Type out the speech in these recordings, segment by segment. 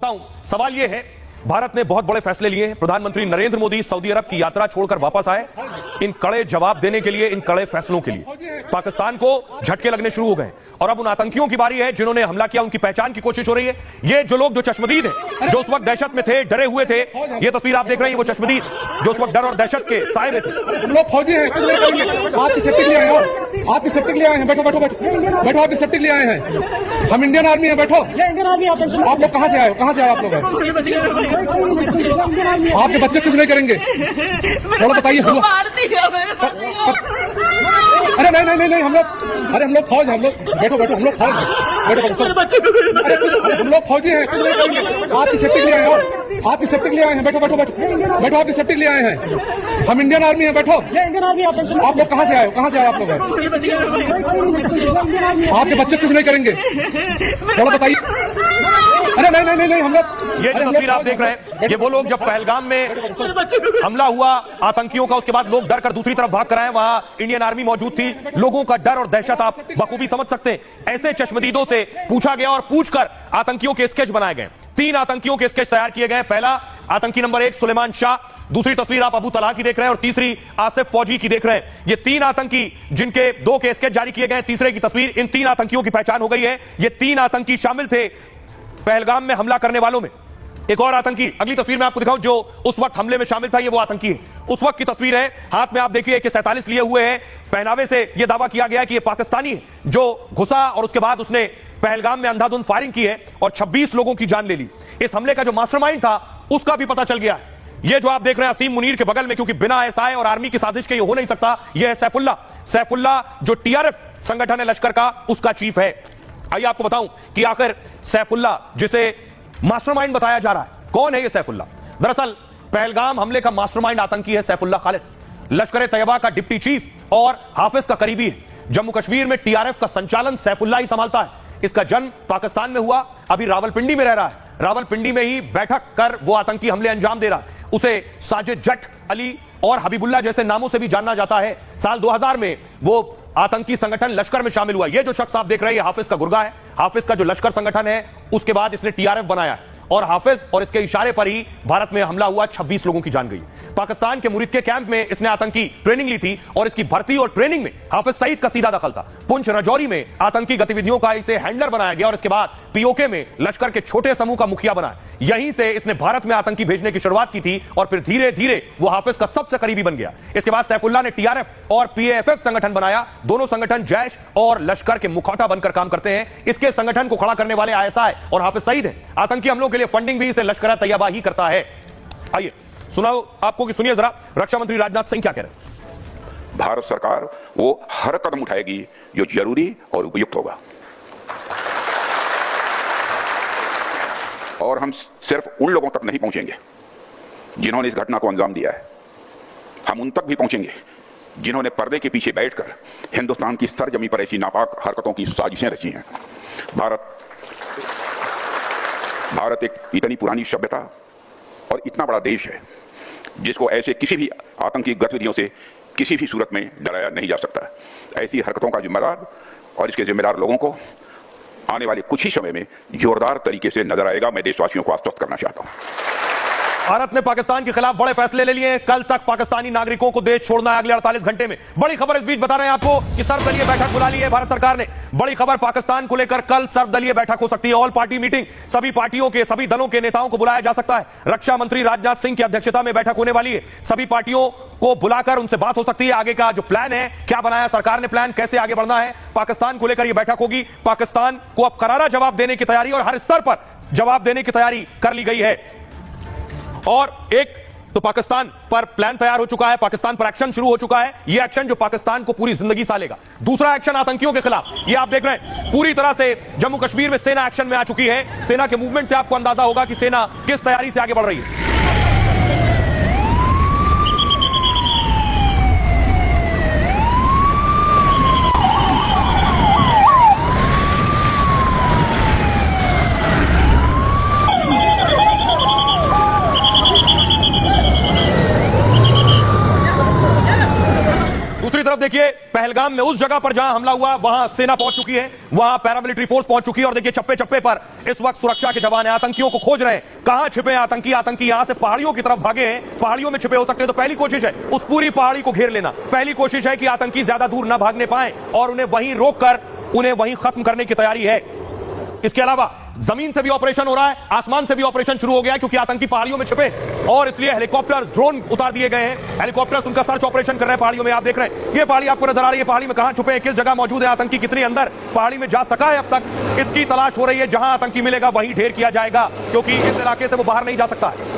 सवाल यह है, भारत ने बहुत बड़े फैसले लिए हैं। प्रधानमंत्री नरेंद्र मोदी सऊदी अरब की यात्रा छोड़कर वापस आए इन कड़े जवाब देने के लिए, इन कड़े फैसलों के लिए। पाकिस्तान को झटके लगने शुरू हो गए और अब उन आतंकियों की बारी है जिन्होंने हमला किया, उनकी पहचान की कोशिश हो रही है। ये जो लोग जो चश्मदीद हैं, जो उस वक्त दहशत में थे, डरे हुए थे, ये तस्वीर आप देख रहे हैं, वो चश्मदीद जो उस वक्त डर और दहशत के साए में थे। हम लोग फौजी हैं, आपकी सेफ्टी के लिए आए हैं, आपकी सेफ्टी के लिए आए हैं। बैठो बैठो बैठो बैठो, आपकी सेफ्टी के लिए आए हैं। हम इंडियन आर्मी हैं, बैठो। आप लोग कहाँ से आए हो? कहाँ से आए आप लोग? आपके बच्चे कुछ नहीं करेंगे, थोड़ा बताइए। अरे नहीं नहीं नहीं, हम लोग फौज हैं, हम लोग बैठो बैठो, हम लोग फौज हैं, बैठो। हम लोग फौजी हैं, आपकी सेफ्टी के लिए आए हैं, आपकी सेफ्टी के लिए आए हैं। बैठो बैठो बैठो बैठो, आपकी सेफ्टी के लिए आए हैं। हम इंडियन आर्मी हैं, बैठो। आप लोग कहाँ से आए हो? कहाँ से आए आप लोग? आपके बच्चे कुछ नहीं करेंगे, थोड़ा बताइए। अरे नहीं नहीं नहीं, हम लोग, ये जो तस्वीर आप देख रहे हैं, ये वो लोग जब पहलगाम में हमला हुआ आतंकियों का, उसके बाद लोग डर कर दूसरी तरफ भाग कर आए, वहां इंडियन आर्मी मौजूद थी। लोगों का डर और दहशत आप बखूबी समझ सकते हैं। ऐसे चश्मदीदों से पूछा गया और पूछकर आतंकियों के स्केच बनाए गए। 3 आतंकियों के स्केच तैयार किए गए। पहला आतंकी नंबर 1 सुलेमान शाह, दूसरी तस्वीर आप अबू तलहा की देख रहे हैं और तीसरी आसिफ फौजी की देख रहे हैं। ये 3 आतंकी जिनके 2 के स्केच जारी किए गए, तीसरे की तस्वीर, इन 3 आतंकियों की पहचान हो गई है। ये 3 आतंकी शामिल थे पहलगाम में हमला करने वालों में। एक और आतंकी, अगली तस्वीर में आपको दिखाऊं, जो उस वक्त हमले में शामिल था, ये वो आतंकी है। उस वक्त की तस्वीर है, हाथ में आप देखिए कि 47 लिए हुए हैं। पहनावे से यह दावा किया गया कि यह पाकिस्तानी है जो घुसा और उसके बाद उसने पहलगाम में अंधाधुंध फायरिंग की है और 26 लोगों की जान ले ली। इस हमले का जो मास्टरमाइंड था उसका भी पता चल गया है। ये जो आप देख रहे हैं असीम मुनीर के बगल में, क्योंकि बिना एसआई और आर्मी की साजिश के ये हो नहीं सकता, यह है सैफुल्ला जो टीआरएफ संगठन है लश्कर का, उसका चीफ है। आइए आपको बताऊं कि आखिर सैफुल्ला, जिसे मास्टरमाइंड बताया जा रहा है, कौन है ये सैफुल्ला? दरअसल पहलगाम हमले का मास्टरमाइंड आतंकी है सैफुल्ला खालिद, लश्कर तैयबा का डिप्टी चीफ और हाफिज का करीबी है। जम्मू कश्मीर में टीआरएफ का संचालन सैफुल्ला ही संभालता है। इसका जन्म पाकिस्तान में हुआ, अभी रावलपिंडी में रह रहा है। रावलपिंडी में ही बैठक कर वो आतंकी हमले अंजाम दे रहा है। उसे साजिद जट, अली और हबीबुल्लाह जैसे नामों से भी जाना जाता है। साल 2000 में वो आतंकी संगठन लश्कर में शामिल हुआ। ये जो शख्स आप देख रहे हैं, हाफिज का गुर्गा है। हाफिज का जो लश्कर संगठन है, उसके बाद इसने टीआरएफ बनाया है और हाफिज और इसके इशारे पर ही भारत में हमला हुआ, 26 लोगों की जान गई। पाकिस्तान के मुरिद के कैंप में इसने आतंकी ट्रेनिंग ली थी और इसकी भर्ती और ट्रेनिंग में हाफिज सईद का सीधा दखल था। पुंछ राजौरी में आतंकी गतिविधियों का इसे हैंडलर बनाया गया और इसके बाद पीओके में लश्कर के छोटे समूह का मुखिया बनाया। यहीं से इसने भारत में आतंकी भेजने की शुरुआत की थी और फिर धीरे धीरे वो हाफिज का सबसे करीबी बन गया। इसके बाद सैफुल्लाह ने टीआरएफ और पीएएफएफ संगठन बनाया। दोनों संगठन जैश और लश्कर के मुखौटा बनकर काम करते हैं। इसके संगठन को खड़ा करने वाले आईएसआई और हाफिज सईद हैं। आतंकी हमलों के लिए फंडिंग भी इसे लश्कर तैयबा ही करता है। आइए सुनाओ आपको कि सुनिए जरा रक्षा मंत्री राजनाथ सिंह क्या कह रहे हैं। भारत सरकार वो हर कदम उठाएगी जो जरूरी और उपयुक्त होगा और हम सिर्फ उन लोगों तक नहीं पहुंचेंगे जिन्होंने इस घटना को अंजाम दिया है। हम उन तक भी पहुंचेंगे जिन्होंने पर्दे के पीछे बैठकर हिंदुस्तान की सरजमी पर ऐसी नापाक हरकतों की साजिशें रची हैं। भारत एक इतनी पुरानी सभ्यता और इतना बड़ा देश है जिसको ऐसे किसी भी आतंकी गतिविधियों से किसी भी सूरत में डराया नहीं जा सकता। ऐसी हरकतों का जिम्मेदार और इसके जिम्मेदार लोगों को आने वाले कुछ ही समय में जोरदार तरीके से नजर आएगा। मैं देशवासियों को आश्वस्त करना चाहता हूं। भारत ने पाकिस्तान के खिलाफ बड़े फैसले ले लिए हैं। कल तक पाकिस्तानी नागरिकों को देश छोड़ना है, अगले 48 घंटे में। बड़ी खबर इस बीच बता रहे हैं आपको कि सर्वदलीय बैठक बुला ली है भारत सरकार ने। बड़ी खबर, पाकिस्तान को लेकर कल सर्वदलीय बैठक हो सकती है। ऑल पार्टी मीटिंग, सभी पार्टियों के, सभी दलों के नेताओं को बुलाया जा सकता है। रक्षा मंत्री राजनाथ सिंह की अध्यक्षता में बैठक होने वाली है। सभी पार्टियों को बुलाकर उनसे बात हो सकती है। आगे का जो प्लान है, क्या बनाया सरकार ने प्लान, कैसे आगे बढ़ना है, पाकिस्तान को लेकर यह बैठक होगी। पाकिस्तान को अब करारा जवाब देने की तैयारी और हर स्तर पर जवाब देने की तैयारी कर ली गई है। और एक तो पाकिस्तान पर प्लान तैयार हो चुका है, पाकिस्तान पर एक्शन शुरू हो चुका है। यह एक्शन जो पाकिस्तान को पूरी जिंदगी सालेगा। दूसरा एक्शन आतंकियों के खिलाफ, यह आप देख रहे हैं पूरी तरह से जम्मू कश्मीर में सेना एक्शन में आ चुकी है। सेना के मूवमेंट से आपको अंदाजा होगा कि सेना किस तैयारी से आगे बढ़ रही है। देखिए पहलगाम में उस जगह पर जहां हमला हुआ वहां सेना पहुंच चुकी है, वहां पैरामिलिट्री फोर्स पहुंच चुकी है और देखिए चप्पे चप्पे पर इस वक्त सुरक्षा के जवान आतंकियों को खोज रहे हैं। कहां छिपे हैं आतंकी? आतंकी यहां से पहाड़ियों की तरफ भागे हैं, पहाड़ियों में छिपे हो सकते हैं। तो पहली कोशिश है उस पूरी पहाड़ी को घेर लेना। पहली कोशिश है कि आतंकी ज्यादा दूर ना भागने पाए और उन्हें वहीं रोककर उन्हें वहीं खत्म करने की तैयारी है। इसके अलावा जमीन से भी ऑपरेशन हो रहा है, आसमान से भी ऑपरेशन शुरू हो गया है क्योंकि आतंकी पहाड़ियों में छिपे और इसलिए हेलीकॉप्टर ड्रोन उतार दिए गए हैं। हेलीकॉप्टर्स उनका सर्च ऑपरेशन कर रहे हैं पहाड़ियों में। आप देख रहे हैं ये पहाड़ी आपको नजर आ रही है। पहाड़ी में कहां छुपे हैं, किस जगह मौजूद है आतंकी, कितने अंदर पहाड़ी में जा सका है अब तक, इसकी तलाश हो रही है। जहां आतंकी मिलेगा वहीं ढेर किया जाएगा क्योंकि इस इलाके से वो बाहर नहीं जा सकता है।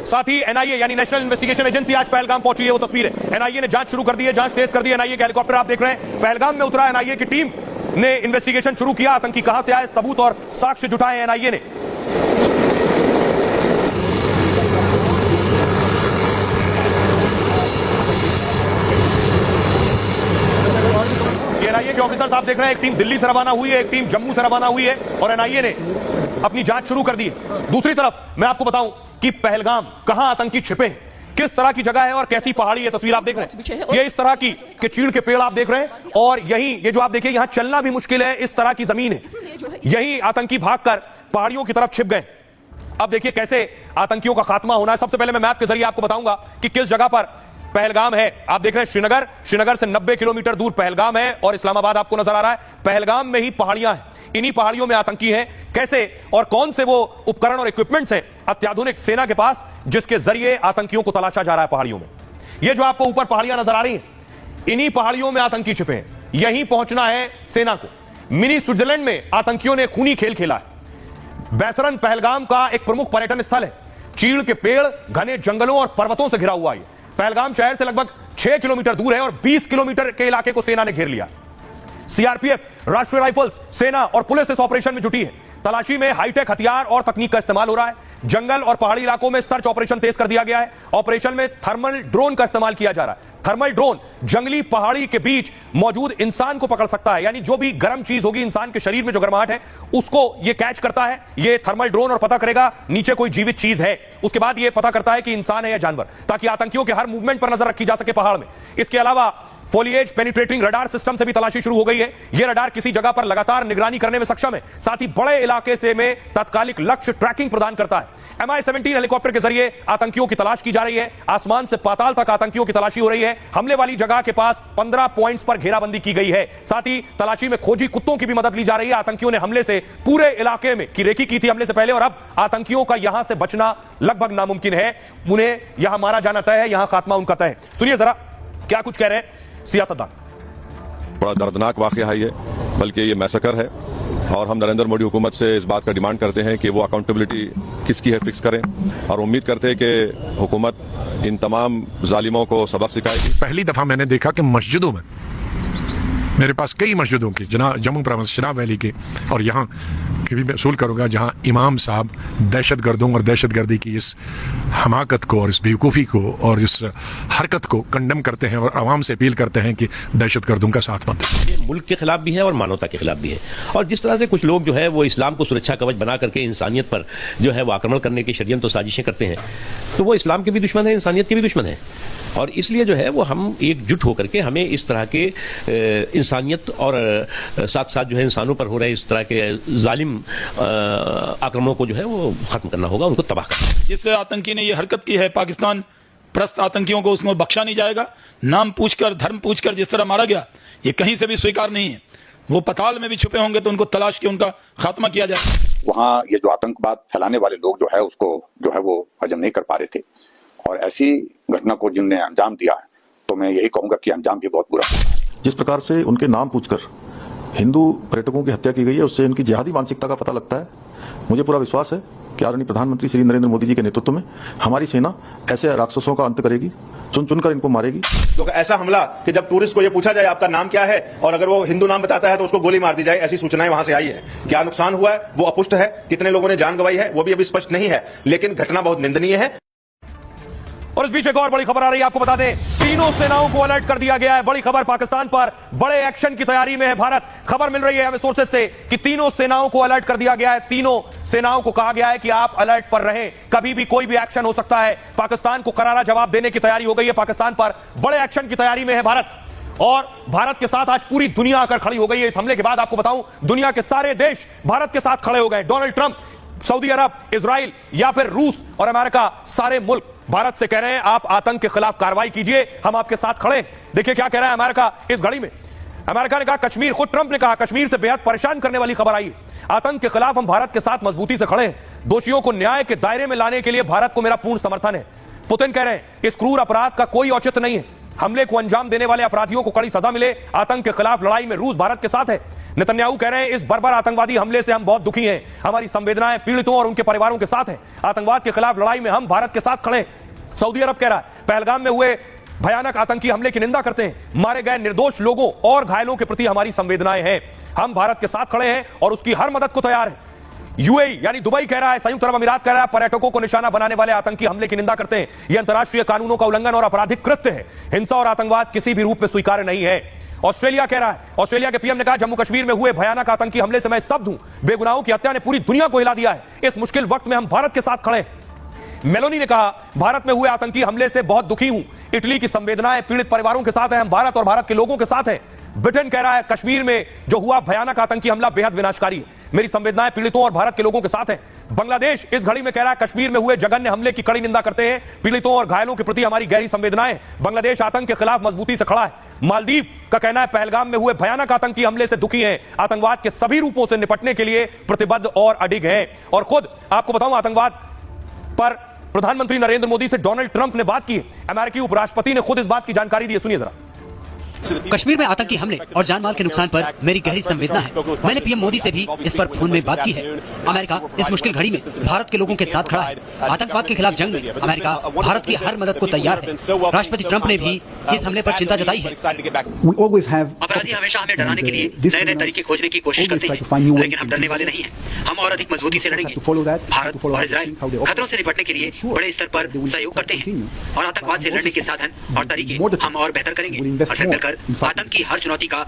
साथ ही एनआईए यानी नेशनल इन्वेस्टिगेशन एजेंसी आज पहलगाम पहुंची है, वो तस्वीर है। एनआईए ने जांच शुरू कर दी है, जांच तेज कर दी है। एनआईए के हेलीकॉप्टर आप देख रहे हैं पहलगाम में उतरा। एनआईए की टीम ने इन्वेस्टिगेशन शुरू किया, आतंकी कहां से आए, सबूत और साक्ष्य जुटाए एनआईए ने। एनआईए के ऑफिसर्स आप देख रहे हैं, एक टीम दिल्ली से रवाना हुई है, एक टीम जम्मू से रवाना हुई है और एनआईए ने अपनी जांच शुरू कर दी है। दूसरी तरफ मैं आपको बताऊं कि पहलगाम कहां आतंकी छिपे हैं, किस तरह की जगह है और कैसी पहाड़ी है। तस्वीर आप देख रहे हैं, ये इस तरह की कि चीड़ के पेड़ आप देख रहे हैं और यही ये जो आप देखिए यहां चलना भी मुश्किल है, इस तरह की जमीन है। यही आतंकी भागकर पहाड़ियों की तरफ छिप गए। अब देखिए कैसे आतंकियों का खात्मा होना है। सबसे पहले मैं मैप के जरिए आपको बताऊंगा कि किस जगह पर पहलगाम है। आप देख रहे हैं श्रीनगर से 90 किलोमीटर दूर पहलगाम है और इस्लामाबाद आपको नजर आ रहा है। पहलगाम में ही पहाड़ियां हैं, इन्हीं पहाड़ियों में आतंकी हैं। कैसे और कौन से वो उपकरण और इक्विपमेंट्स हैं अत्याधुनिक सेना के पास जिसके जरिए आतंकियों को तलाशा जा रहा है पहाड़ियों में। ये जो आपको ऊपर पहाड़ियां नजर आ रही हैं, इन्हीं पहाड़ियों में आतंकी छिपे हैं। यहीं पहुंचना है सेना को। मिनी स्विट्जरलैंड में आतंकियों ने खूनी खेल खेला है। बैसरन पहलगाम का एक प्रमुख पर्यटन स्थल है। चीड़ के पेड़, घने जंगलों और पर्वतों से घिरा हुआ है। पहलगाम शहर से लगभग 6 किलोमीटर दूर है और 20 किलोमीटर के इलाके को सेना ने घेर लिया। सीआरपीएफ, राष्ट्रीय राइफल्स, सेना और पुलिस इस ऑपरेशन में जुटी है। तलाशी में हाईटेक हथियार और तकनीक का इस्तेमाल हो रहा है। जंगल और पहाड़ी इलाकों में सर्च ऑपरेशन तेज कर दिया गया है। ऑपरेशन में थर्मल ड्रोन का इस्तेमाल किया जा रहा है। थर्मल ड्रोन जंगली पहाड़ी के बीच मौजूद इंसान को पकड़ सकता है, यानी जो भी गर्म चीज होगी इंसान के शरीर में जो गर्माहट है उसको यह कैच करता है ये थर्मल ड्रोन और पता करेगा नीचे कोई जीवित चीज है। उसके बाद यह पता करता है कि इंसान है या जानवर, ताकि आतंकियों के हर मूवमेंट पर नजर रखी जा सके पहाड़ में। इसके अलावा फोलिएज पेनिट्रेटिंग रडार सिस्टम से भी तलाशी शुरू हो गई है। यह रडार किसी जगह पर लगातार निगरानी करने में सक्षम है, साथ ही बड़े इलाके से में तात्कालिक लक्ष्य ट्रैकिंग प्रदान करता है। MI-17 हेलीकॉप्टर के जरिए आतंकियों की तलाश की जा रही है। आसमान से पाताल तक आतंकियों की तलाशी हो रही है। हमले वाली जगह के पास 15 पॉइंट्स पर घेराबंदी की गई है। साथ ही तलाशी में खोजी कुत्तों की भी मदद ली जा रही है। आतंकियों ने हमले से पूरे इलाके में की रेकी की थी हमले से पहले और अब आतंकियों का यहां से बचना लगभग नामुमकिन है। उन्हें यहां मारा जाना तय है, यहां खात्मा उनका तय है। सुनिए जरा क्या कुछ कह रहे हैं सियासतदान। बड़ा दर्दनाक वाकया है ये, बल्कि ये मैसेकर है और हम नरेंद्र मोदी हुकूमत से इस बात का डिमांड करते हैं कि वो अकाउंटेबिलिटी किसकी है फिक्स करें और उम्मीद करते हैं कि हुकूमत इन तमाम जालिमों को सबक सिखाएगी। पहली दफा मैंने देखा कि मस्जिदों में, मेरे पास कई मस्जिदों की जम्मू प्रोविंस चिनाब वैली के और यहाँ के भी महसूल करूँगा जहाँ इमाम साहब दहशतगर्दों और दहशतगर्दी की इस हमाकत को और इस बेवकूफ़ी को और इस हरकत को कंडम करते हैं और आवाम से अपील करते हैं कि दहशतगर्दों का साथ मत दें। ये मुल्क के खिलाफ भी है और मानवता के खिलाफ भी है। और जिस तरह से कुछ लोग जो है वो इस्लाम को सुरक्षा कवच बना करके इंसानियत पर जो है वो आक्रमण करने की षड्यंत्र और साजिशें करते हैं, तो वो इस्लाम के भी दुश्मन है, इंसानियत के भी दुश्मन है। और इसलिए जो है वो हम एकजुट होकर के हमें इस तरह के इंसानियत और साथ साथ जो है इंसानों पर हो रहे इस तरह के जालिम आक्रमणों को जो है वो खत्म करना होगा, उनको तबाह करना। जिस आतंकी ने ये हरकत की है, पाकिस्तान प्रस्त आतंकियों को उसमें बख्शा नहीं जाएगा। नाम पूछकर, धर्म पूछकर जिस तरह मारा गया, ये कहीं से भी स्वीकार नहीं है। वो पताल में भी छुपे होंगे तो उनको तलाश के उनका खात्मा किया जाए। वहाँ ये जो आतंकवाद फैलाने वाले लोग जो है उसको जो है वो हजम नहीं कर पा रहे थे और ऐसी घटना को जिनने अंजाम दिया, तो मैं यही कहूंगा कि अंजाम भी बहुत बुरा है। जिस प्रकार से उनके नाम पूछकर हिंदू पर्यटकों की हत्या की गई है, उससे इनकी जिहादी मानसिकता का पता लगता है। मुझे पूरा विश्वास है कि आदरणीय प्रधानमंत्री श्री नरेंद्र मोदी जी के नेतृत्व में हमारी सेना ऐसे राक्षसों का अंत करेगी, चुन चुनकर इनको मारेगी। तो ऐसा हमला कि जब टूरिस्ट को ये पूछा जाए आपका नाम क्या है और अगर वो हिंदू नाम बताता है तो उसको गोली मार दी जाए, ऐसी सूचनाएं वहां से आई है। क्या नुकसान हुआ है वो अपुष्ट है, कितने लोगों ने जान गंवाई है वो भी अभी स्पष्ट नहीं है, लेकिन घटना बहुत निंदनीय है। और इस बीच एक और बड़ी खबर आ रही है, आपको बता दें तीनों सेनाओं को अलर्ट कर दिया गया है। बड़ी खबर, पाकिस्तान पर बड़े एक्शन की तैयारी में है भारत। खबर मिल रही है हमें सोर्सेज से कि तीनों सेनाओं को अलर्ट कर दिया गया है। तीनों सेनाओं को कहा गया है कि आप अलर्ट पर रहें, कभी भी कोई भी एक्शन हो सकता है। पाकिस्तान को करारा जवाब देने की तैयारी हो गई है। पाकिस्तान पर बड़े एक्शन की तैयारी में है भारत, और भारत के साथ आज पूरी दुनिया आकर खड़ी हो गई है। इस हमले के बाद आपको बताऊं, दुनिया के सारे देश भारत के साथ खड़े हो गए। डोनाल्ड ट्रंप, सऊदी अरब, इजराइल या फिर रूस और अमेरिका, सारे मुल्क भारत से कह रहे हैं आप आतंक के खिलाफ कार्रवाई कीजिए, हम आपके साथ खड़े हैं। देखिए क्या कह रहा है अमेरिका इस घड़ी में। अमेरिका ने कहा कश्मीर, खुद ट्रंप ने कहा कश्मीर से बेहद परेशान करने वाली खबर आई है। आतंक के खिलाफ हम भारत के साथ मजबूती से खड़े हैं। दोषियों को न्याय के दायरे में लाने के लिए भारत को मेरा पूर्ण समर्थन है। पुतिन कह रहे हैं इस क्रूर अपराध का कोई औचित्य नहीं है, हमले को अंजाम देने वाले अपराधियों को कड़ी सजा मिले। आतंक के खिलाफ लड़ाई में रूस भारत के साथ है। नेतन्याहू कह रहे हैं इस बर्बर आतंकवादी हमले से हम बहुत दुखी हैं, हमारी संवेदनाएं पीड़ितों और उनके परिवारों के साथ हैं। आतंकवाद के खिलाफ लड़ाई में हम भारत के साथ खड़े हैं। सऊदी अरब कह रहा है पहलगाम में हुए भयानक आतंकी हमले की निंदा करते हैं, मारे गए निर्दोष लोगों और घायलों के प्रति हमारी संवेदनाएं हैं, हम भारत के साथ खड़े हैं और उसकी हर मदद को तैयार है। यूएई यानी दुबई कह रहा है, संयुक्त अरब अमीरात कह रहा है पर्यटकों को निशाना बनाने वाले आतंकी हमले की निंदा करते हैं, यह अंतर्राष्ट्रीय कानूनों का उल्लंघन और आपराधिक कृत्य है। हिंसा और आतंकवाद किसी भी रूप में स्वीकार्य नहीं है। ऑस्ट्रेलिया कह रहा है, ऑस्ट्रेलिया के पीएम ने कहा जम्मू कश्मीर में हुए भयानक आतंकी हमले से मैं स्तब्ध हूं, बेगुनाहों की हत्या ने पूरी दुनिया को हिला दिया है, इस मुश्किल वक्त में हम भारत के साथ खड़े हैं। मेलोनी ने कहा भारत में हुए आतंकी हमले से बहुत दुखी हूं, इटली की संवेदनाएं पीड़ित परिवारों के साथ है, हम भारत और भारत के लोगों के साथ हैं। ब्रिटेन कह रहा है कश्मीर में जो हुआ भयानक आतंकी हमला बेहद विनाशकारी है, मेरी संवेदनाएं पीड़ितों और भारत के लोगों के साथ हैं। बांग्लादेश इस घड़ी में कह रहा है कश्मीर में हुए जघन्य हमले की कड़ी निंदा करते हैं, पीड़ितों और घायलों के प्रति हमारी गहरी संवेदनाएं। बांग्लादेश आतंक के खिलाफ मजबूती से खड़ा है। मालदीव का कहना है पहलगाम में हुए भयानक आतंकी हमले से दुखी हैं, आतंकवाद के सभी रूपों से निपटने के लिए प्रतिबद्ध और अडिग हैं। और खुद आपको बताऊं, आतंकवाद पर प्रधानमंत्री नरेंद्र मोदी से डोनाल्ड ट्रंप ने बात की, अमेरिकी उपराष्ट्रपति ने खुद इस बात की जानकारी दी है, सुनिए जरा। कश्मीर में आतंकी हमले और जानमाल के नुकसान पर मेरी गहरी संवेदना है। मैंने पीएम मोदी से भी इस पर फोन में बात की है। अमेरिका इस मुश्किल घड़ी में भारत के लोगों के साथ खड़ा है। आतंकवाद के खिलाफ जंग में अमेरिका भारत की हर मदद को तैयार है। राष्ट्रपति ट्रंप ने भी इस हमले पर चिंता जताई है। अपराधी हमेशा हमें डराने के लिए नए नए तरीके खोजने की कोशिश करते हैं, लेकिन हम डरने वाले नहीं हैं। हम और अधिक मजबूती से लड़ेंगे। भारत और इजराइल खतरों से निपटने के लिए बड़े स्तर पर सहयोग करते हैं और आतंकवाद से लड़ने के साधन और तरीके हम और बेहतर करेंगे और फिर मिलकर आतंक की हर चुनौती का